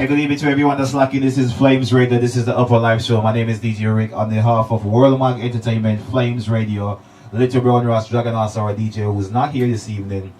Hey, good evening to everyone that's lucky. This is Flames Radio. This is the Upnlive show. My name is DJ Rick on behalf of Worlmagtv Entertainment, Flames Radio, Little Brown Ross, Dragon Allstar, DJ who's not here this evening.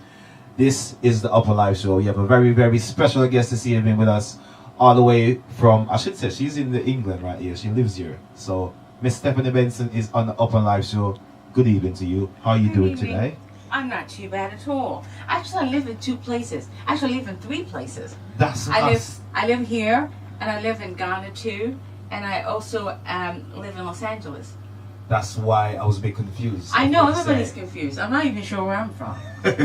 This is the Upnlive show. We have a very, very special guest this evening with us, all the way from, I should say, she's in the England right here. She lives here. So, Miss Stephanie Benson is on the Upnlive show. Good evening to you. How are you doing today? I'm not too bad at all. Actually, I live in 2 places. Actually, I live in 3 places. That's I live here, and I live in Ghana too, and I also live in Los Angeles. That's why I was a bit confused. I know, everybody's confused. I'm not even sure where I'm from.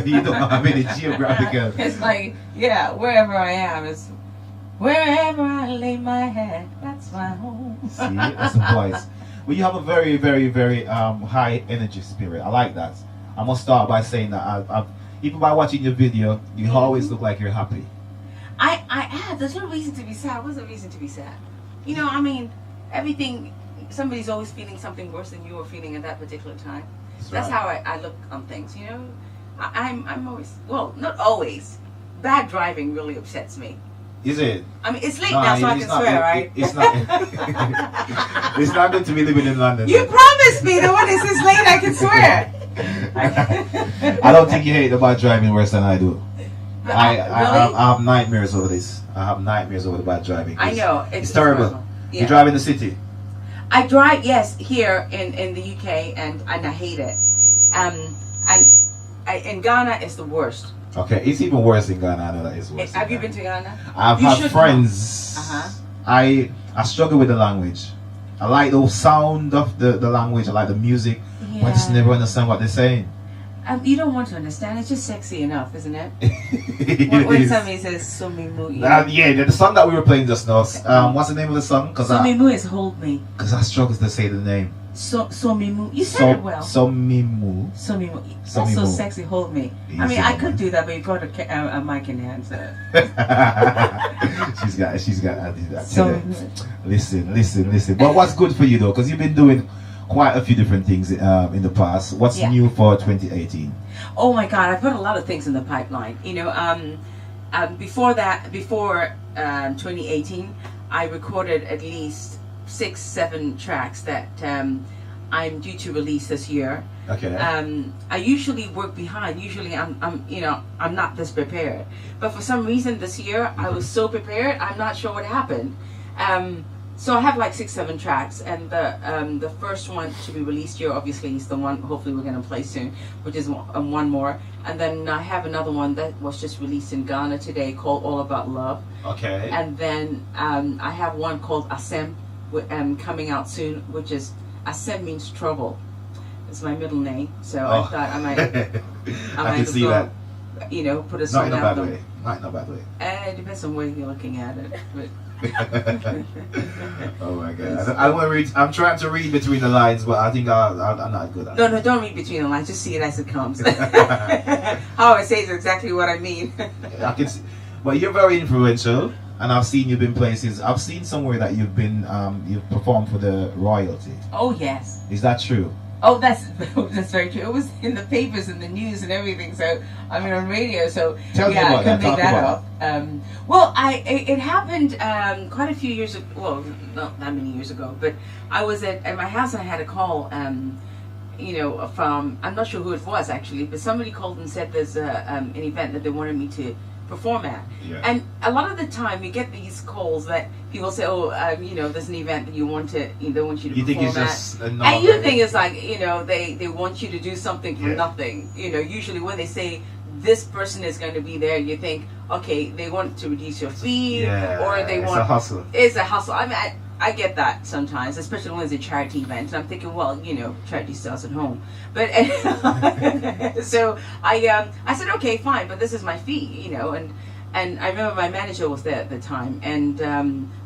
You don't have any geographical. It's like, yeah, wherever I am, it's wherever I lay my head, that's my home. See, that's the voice. Well, you have a very, very, very high energy spirit. I like that. I must start by saying that even by watching your video, you always look like you're happy. There's no reason to be sad. What's the reason to be sad? You know, I mean, everything, somebody's always feeling something worse than you are feeling at that particular time. That's how I look on things, you know. I'm always, well, not always. Bad driving really upsets me. Is it? I mean, it's late now, so I can swear, right? It's not. It's not good to be living in London. You promised me that when it's late, I can swear. I don't think you hate the bad driving worse than I do. Really? I have nightmares over this. I have nightmares over the bad driving. I know. It's terrible. Yeah. You drive in the city? I drive, yes, here in the UK, and I hate it. In Ghana, it's the worst. Okay, it's even worse in Ghana. I know that it's worse. Have you been to Ghana? I've had friends. I struggle with the language. I like the sound of the language. I like the music. Yeah. But I just never understand what they're saying. You don't want to understand. It's just sexy enough, isn't it? It when is. somebody says "Somimu," yeah, the song that we were playing just now. What's the name of the song? Somimu is "Hold Me." Because I struggle to say the name. Somimu. You said it well. Somimu. Somimu. That's so sexy. Hold me. Easy, I mean, I could do that, but you got a mic in hand. So. she's got. Listen. But what's good for you though? Because you've been doing quite a few different things in the past. What's new for 2018? Oh my God, I've got a lot of things in the pipeline. You know, before 2018, I recorded at least 6-7 tracks that I'm due to release this year. Okay. I usually work behind. Usually, I'm not this prepared. But for some reason, this year I was so prepared. I'm not sure what happened. So I have like 6-7 tracks, and the first one to be released here, obviously, is the one hopefully we're going to play soon, which is one more. And then I have another one that was just released in Ghana today called All About Love. Okay. And then I have one called Asem, coming out soon, which is, Asem means trouble. It's my middle name, so I thought I might I can see that. You know, put a song out. Not in a bad way. It depends on where you're looking at it. But Oh my God! I want to read. I'm trying to read between the lines, but I think I'm not good at it. No, don't read between the lines. Just see it as it comes. How I say is exactly what I mean. I can see, but you're very influential, and I've seen you've been places. I've seen somewhere that you've been. You've performed for the royalty. Oh yes. Is that true? Oh, that's very true. It was in the papers and the news and everything. So I mean, on radio. So Tell me about I couldn't that. make that up. Well, it happened quite a few years ago. Well, not that many years ago. But I was at my house and I had a call. You know, from I'm not sure who it was actually, but somebody called and said there's an event that they wanted me to perform at. Yeah. And a lot of the time you get these calls that people say, oh, you know, there's an event that they want you to perform think it's at. just And you think it's like, you know, they want you to do something for nothing. You know, usually when they say this person is going to be there, you think, okay, they want to reduce your fee, or they want. It's a hustle. It's a hustle. I mean, I get that sometimes, especially when it's a charity event. And I'm thinking, well, you know, charity starts at home. But so I said, okay, fine, but this is my fee, you know. And I remember my manager was there at the time, and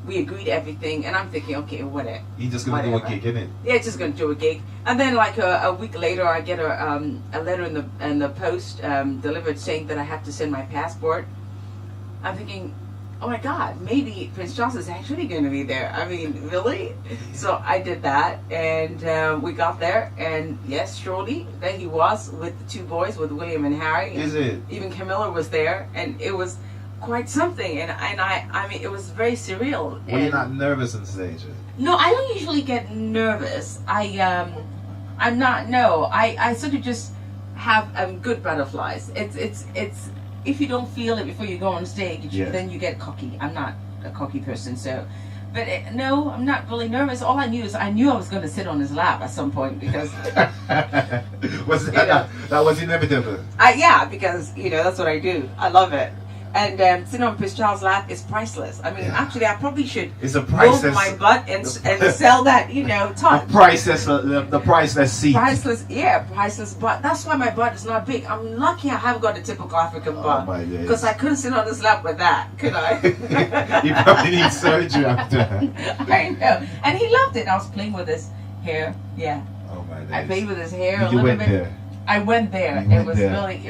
we agreed everything. And I'm thinking, okay, whatever. You're just gonna do a gig, innit? Yeah, just gonna do a gig. And then like a week later, I get a letter in the post delivered saying that I have to send my passport. I'm thinking, oh my God, maybe Prince Charles is actually going to be there. I mean, really? So I did that, and we got there, and yes, surely, there he was with the 2 boys, with William and Harry. Is it? Even Camilla was there, and it was quite something, and I mean, it was very surreal. Were you not nervous on stage? No, I don't usually get nervous. I'm not. No, I sort of just have good butterflies. It's if you don't feel it before you go on stage, then you get cocky. I'm not a cocky person, so. But no, I'm not really nervous. All I knew is I was going to sit on his lap at some point because. Was that was inevitable? Yeah, because that's what I do. I love it. And sitting on Prince Charles' lap is priceless. I mean, actually, I probably should it's a priceless move my butt and sell that, top. Priceless, the priceless seat. Priceless butt. That's why my butt is not big. I'm lucky I haven't got a typical African butt. Because I couldn't sit on his lap with that, could I? You probably need surgery after. I know. And he loved it. I was playing with his hair. Yeah. Oh my days. I played with his hair a little bit. There? I went there. It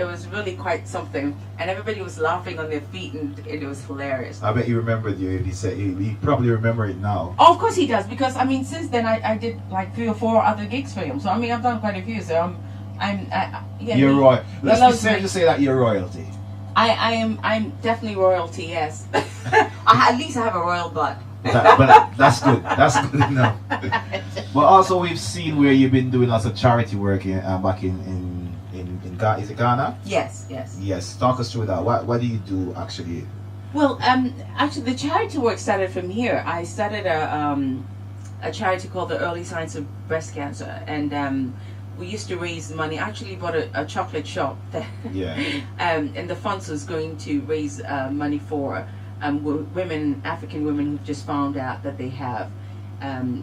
was really quite something, and everybody was laughing on their feet, and it was hilarious. I bet he remembered you. If he said he probably remember it now. Oh, of course he does, because I mean, since then I did like 3 or 4 other gigs for him. So I mean, I've done quite a few. So You're royal. Let's be safe to say that you're royalty. I'm definitely royalty. Yes. At least I have a royal butt. But that's good. That's good enough. But also, we've seen where you've been doing lots of charity work back in Ghana. Is it Ghana? Yes. Yes. Talk us through that. What do you do actually? Well, actually, the charity work started from here. I started a charity called the Early Signs of Breast Cancer, and we used to raise money. I actually bought a chocolate shop. And the funds was going to raise money for African women who've just found out that they have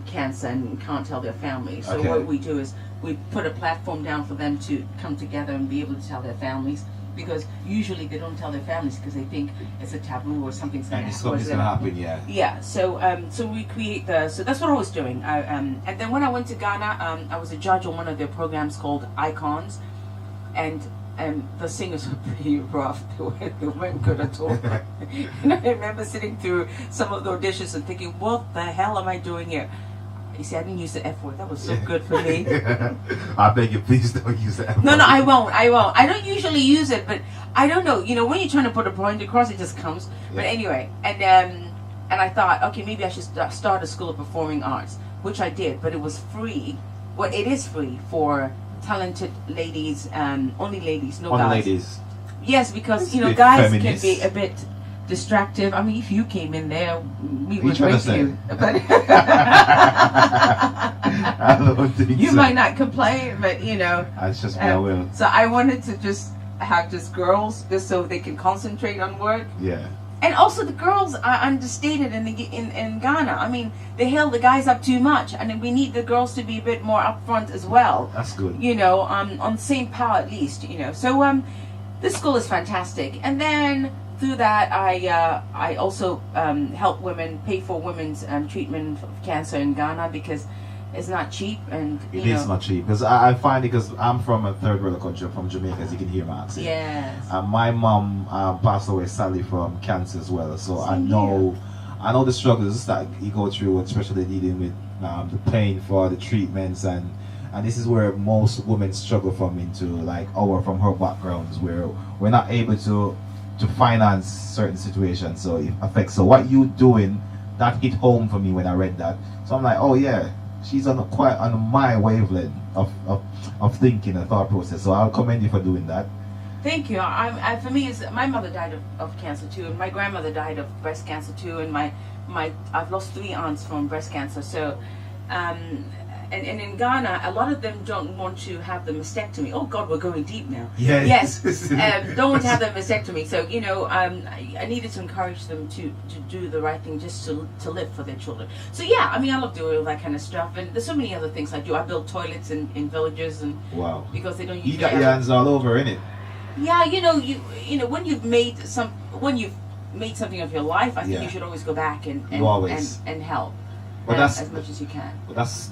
cancer and can't tell their families. So what we do is we put a platform down for them to come together and be able to tell their families, because usually they don't tell their families because they think it's a taboo or something's going to happen. Yeah. So we create so that's what I was doing. And then when I went to Ghana, I was a judge on one of their programs called Icons, and the singers were pretty rough. They weren't good at all. And I remember sitting through some of the auditions and thinking, what the hell am I doing here? You see, I didn't use the F word. That was so good for me. I beg you, please don't use the F word. No, I won't. I don't usually use it, but I don't know. When you're trying to put a point across, it just comes. Yeah. But anyway, and I thought, okay, maybe I should start a school of performing arts, which I did, but it was free. Well, it is free for talented ladies, only ladies, no guys. Only ladies. Yes, because guys feminist. Can be a bit distractive. I mean, if you came in there, we would break you. But I don't think you might not complain, but that's just my will. So I wanted to just have just girls, just so they can concentrate on work. Yeah. And also the girls are understated in Ghana. I mean, they held the guys up too much, and we need the girls to be a bit more upfront as well. That's good. On the same power at least. So this school is fantastic. And then through that, I also help women pay for women's treatment of cancer in Ghana, because it's not cheap, and it is not cheap. Because I find it, because I'm from a third world country, from Jamaica, as you can hear my accent. Yes. My mom passed away sadly from cancer as well, so I know the struggles that you go through, especially dealing with the pain for the treatments, and this is where most women struggle from from her backgrounds, where we're not able to finance certain situations, so it affects. So what you doing, that hit home for me when I read that. So I'm like, oh yeah, she's on my wavelength of thinking and thought process. So I'll commend you for doing that. Thank you. For me, my mother died of cancer too, and my grandmother died of breast cancer too, and I've lost 3 aunts from breast cancer. So, and in Ghana, a lot of them don't want to have the mastectomy. Oh God, we're going deep now. Yes. Don't want to have the mastectomy. So I needed to encourage them to do the right thing, just to live for their children. So yeah, I mean, I love doing all that kind of stuff, and there's so many other things I do. I build toilets in villages, and wow, because they don't usually. You got your hands all over, innit? Yeah, when you've made something of your life, I think you should always go back and help. But that's as much as you can. But that's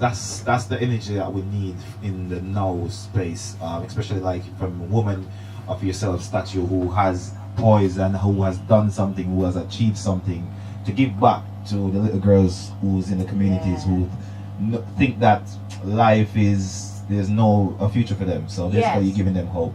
the energy that we need in the now space, especially like from a woman of yourself stature who has poise and who has done something, who has achieved something, to give back to the little girls who's in the communities who think that there's no future for them. So that's why you're giving them hope.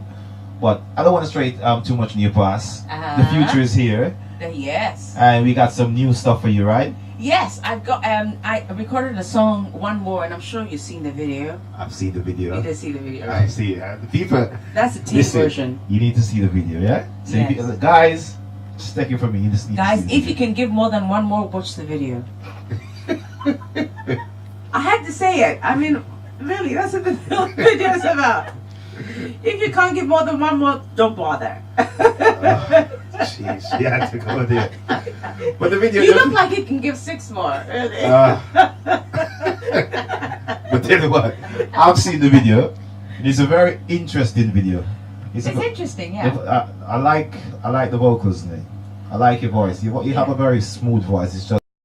But I don't want to stray too much in your past. The future is here. Yes. And we got some new stuff for you, right? Yes, I've got. I recorded a song, One More, and I'm sure you've seen the video. I've seen the video. You did see the video, I've right? seen it. The people. That's the tape Listen, version. You need to see the video, yeah? So Yes. if you, guys, just take it from me. You just need Guys, to see if you can give more than one more, watch the video. I had to say it. I mean, really, that's what the video is about. If you can't give more than one more, don't bother. Jeez, she had to go there. But the video. You look like you can give 6 more. Really. But tell you what, I've seen the video. And it's a very interesting video. It's interesting, yeah. I like the vocals, Nick. I like your voice. You have a very smooth voice. It's just